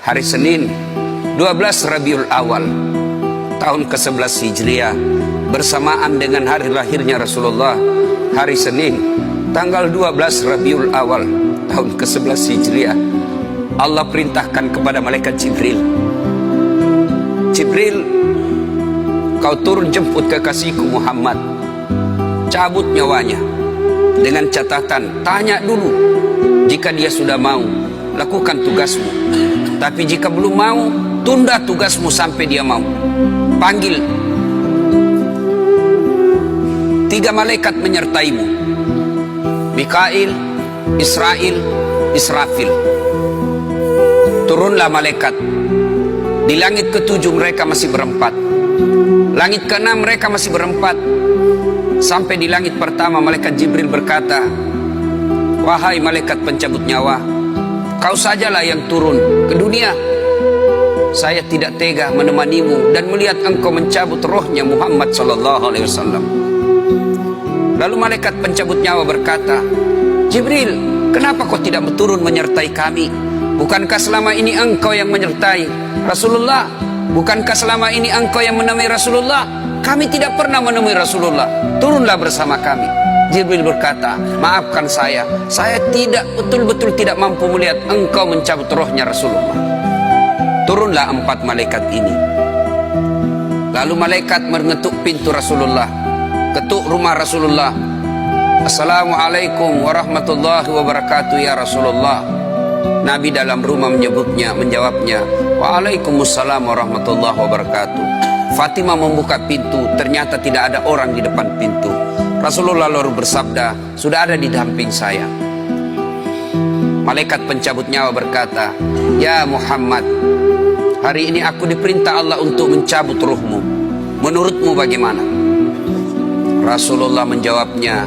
hari Senin 12 Rabiul Awal tahun ke-11 Hijriah, bersamaan dengan hari lahirnya Rasulullah, hari Senin tanggal 12 Rabiul Awal tahun ke-11 Hijriah, Allah perintahkan kepada malaikat Jibril, Jibril, kau turun jemput kekasihku Muhammad, cabut nyawanya, dengan catatan, tanya dulu, jika dia sudah mau, lakukan tugasmu, tapi jika belum mau, tunda tugasmu sampai dia mau. Panggil 3 malaikat menyertaimu, Mikail, Israel, Israfil. Turunlah malaikat. Di langit ke-7 mereka masih berempat, langit ke-6 mereka masih berempat. Sampai di langit pertama malaikat Jibril berkata, wahai malaikat pencabut nyawa, kau sajalah yang turun ke dunia. Saya tidak tega menemanimu dan melihat engkau mencabut rohnya Muhammad SAW. Lalu malaikat pencabut nyawa berkata, Jibril, kenapa kau tidak turun menyertai kami? Bukankah selama ini engkau yang menyertai Rasulullah? Bukankah selama ini engkau yang menemui Rasulullah? Kami tidak pernah menemui Rasulullah. Turunlah bersama kami. Jibril berkata, maafkan saya tidak betul-betul tidak mampu melihat engkau mencabut rohnya Rasulullah. Turunlah 4 malaikat ini. Lalu malaikat mengetuk pintu Rasulullah, ketuk rumah Rasulullah. Assalamualaikum warahmatullahi wabarakatuh ya Rasulullah. Nabi dalam rumah menjawabnya, waalaikumsalam warahmatullahi wabarakatuh. Fatimah membuka pintu, ternyata tidak ada orang di depan pintu. Rasulullah lalu bersabda, sudah ada di samping saya. Malaikat pencabut nyawa berkata, ya Muhammad, hari ini aku diperintah Allah untuk mencabut ruhmu. Menurutmu bagaimana? Rasulullah menjawabnya,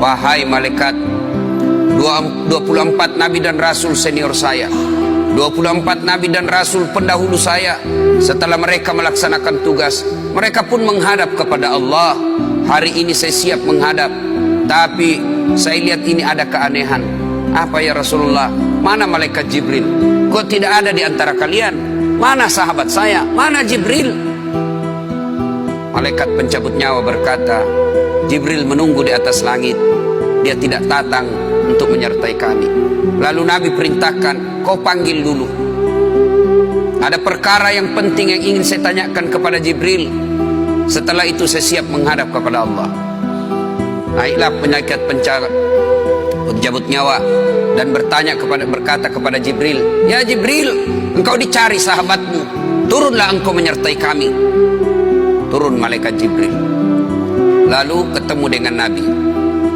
wahai malaikat, 24 nabi dan rasul senior saya, 24 nabi dan rasul pendahulu saya, setelah mereka melaksanakan tugas, mereka pun menghadap kepada Allah. Hari ini saya siap menghadap, tapi saya lihat ini ada keanehan. Apa ya Rasulullah? Mana malaikat Jibril? Kok tidak ada di antara kalian? Mana sahabat saya? Mana Jibril? Malaikat pencabut nyawa berkata, Jibril menunggu di atas langit, dia tidak datang untuk menyertai kami. Lalu Nabi perintahkan, kau panggil dulu. Ada perkara yang penting yang ingin saya tanyakan kepada Jibril. Setelah itu saya siap menghadap kepada Allah. Naiklah malaikat pencabut nyawa dan berkata kepada Jibril, ya Jibril, engkau dicari sahabatmu, turunlah engkau menyertai kami. Turun malaikat Jibril, lalu ketemu dengan Nabi.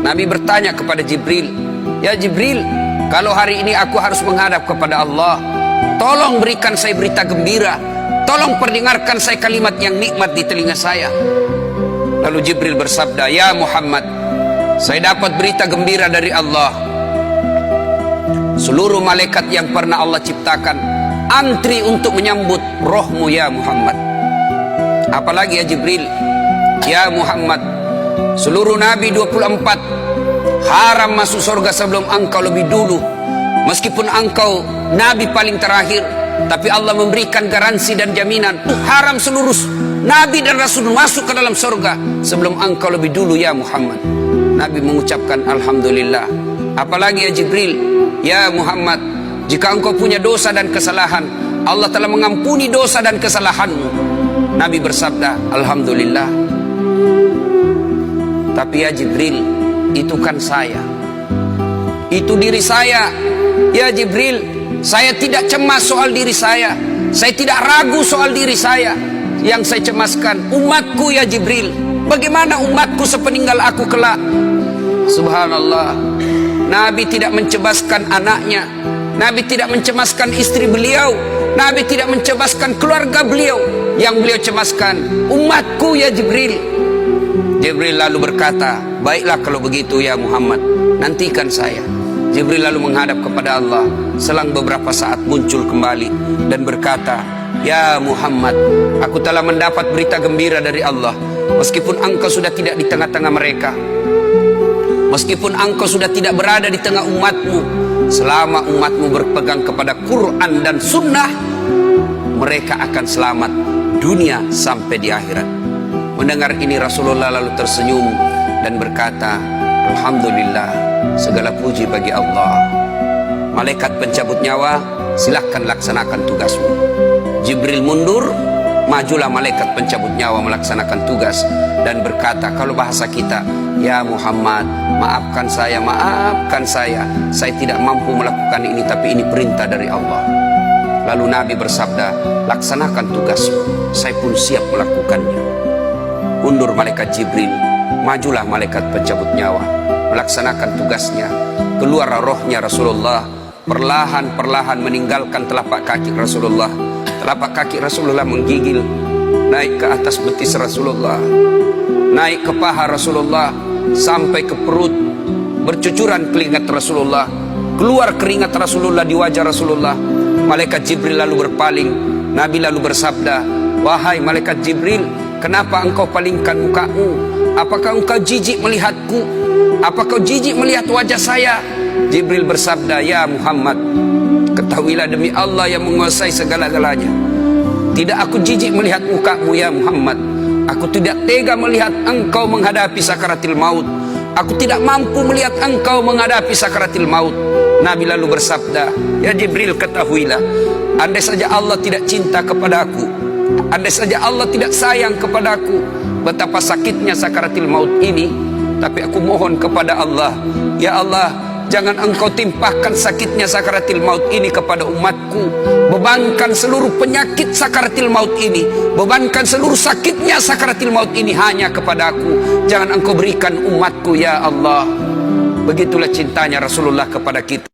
Nabi bertanya kepada Jibril, ya Jibril, kalau hari ini aku harus menghadap kepada Allah, tolong berikan saya berita gembira, tolong perdengarkan saya kalimat yang nikmat di telinga saya. Lalu Jibril bersabda, ya Muhammad, saya dapat berita gembira dari Allah. Seluruh malaikat yang pernah Allah ciptakan antri untuk menyambut rohmu ya Muhammad. Apalagi ya Jibril, ya Muhammad, seluruh nabi 24 haram masuk surga sebelum engkau lebih dulu. Meskipun engkau nabi paling terakhir, tapi Allah memberikan garansi dan jaminan, haram seluruh nabi dan rasul masuk ke dalam surga sebelum engkau lebih dulu ya Muhammad. Nabi mengucapkan alhamdulillah. Apalagi ya Jibril, ya Muhammad, jika engkau punya dosa dan kesalahan, Allah telah mengampuni dosa dan kesalahanmu. Nabi bersabda alhamdulillah. Tapi ya Jibril, itu kan saya, itu diri saya. Ya Jibril, saya tidak cemas soal diri saya tidak ragu soal diri saya. Yang saya cemaskan umatku ya Jibril. Bagaimana umatku sepeninggal aku kelak? Subhanallah, Nabi tidak mencemaskan anaknya, Nabi tidak mencemaskan istri beliau, Nabi tidak mencemaskan keluarga beliau. Yang beliau cemaskan umatku ya Jibril. Jibril lalu berkata, baiklah kalau begitu ya Muhammad, nantikan saya. Jibril lalu menghadap kepada Allah. Selang beberapa saat muncul kembali dan berkata, ya Muhammad, aku telah mendapat berita gembira dari Allah. Meskipun engkau sudah tidak di tengah-tengah mereka, meskipun engkau sudah tidak berada di tengah umatmu, selama umatmu berpegang kepada Quran dan Sunnah, mereka akan selamat dunia sampai di akhirat. Mendengar ini Rasulullah lalu tersenyum dan berkata, Alhamdulillah, segala puji bagi Allah. Malaikat pencabut nyawa, silahkan laksanakan tugasmu. Jibril mundur, majulah malaikat pencabut nyawa melaksanakan tugas dan berkata, kalau bahasa kita, ya Muhammad, maafkan saya, saya tidak mampu melakukan ini, tapi ini perintah dari Allah. Lalu Nabi bersabda, laksanakan tugasmu, saya pun siap melakukannya. Mundur malaikat Jibril, majulah malaikat pencabut nyawa melaksanakan tugasnya. Keluar rohnya Rasulullah, perlahan-perlahan meninggalkan telapak kaki Rasulullah. Telapak kaki Rasulullah menggigil naik ke atas betis Rasulullah, naik ke paha Rasulullah, sampai ke perut. Bercucuran keringat Rasulullah, keluar keringat Rasulullah di wajah Rasulullah. Malaikat Jibril lalu berpaling. Nabi lalu bersabda, wahai malaikat Jibril, kenapa engkau palingkan mukamu? Apakah engkau jijik melihatku? Apakah kau jijik melihat wajah saya? Jibril bersabda, ya Muhammad, ketahuilah demi Allah yang menguasai segala-galanya, tidak aku jijik melihat mukamu ya Muhammad. Aku tidak tega melihat engkau menghadapi sakaratil maut. Aku tidak mampu melihat engkau menghadapi sakaratil maut. Nabi lalu bersabda, ya Jibril, ketahuilah, andai saja Allah tidak cinta kepadaku, andai saja Allah tidak sayang kepadaku, betapa sakitnya sakaratil maut ini. Tapi aku mohon kepada Allah, ya Allah, jangan engkau timpahkan sakitnya sakaratil maut ini kepada umatku. Bebankan seluruh penyakit sakaratil maut ini, bebankan seluruh sakitnya sakaratil maut ini hanya kepada aku. Jangan engkau berikan umatku ya Allah. Begitulah cintanya Rasulullah kepada kita.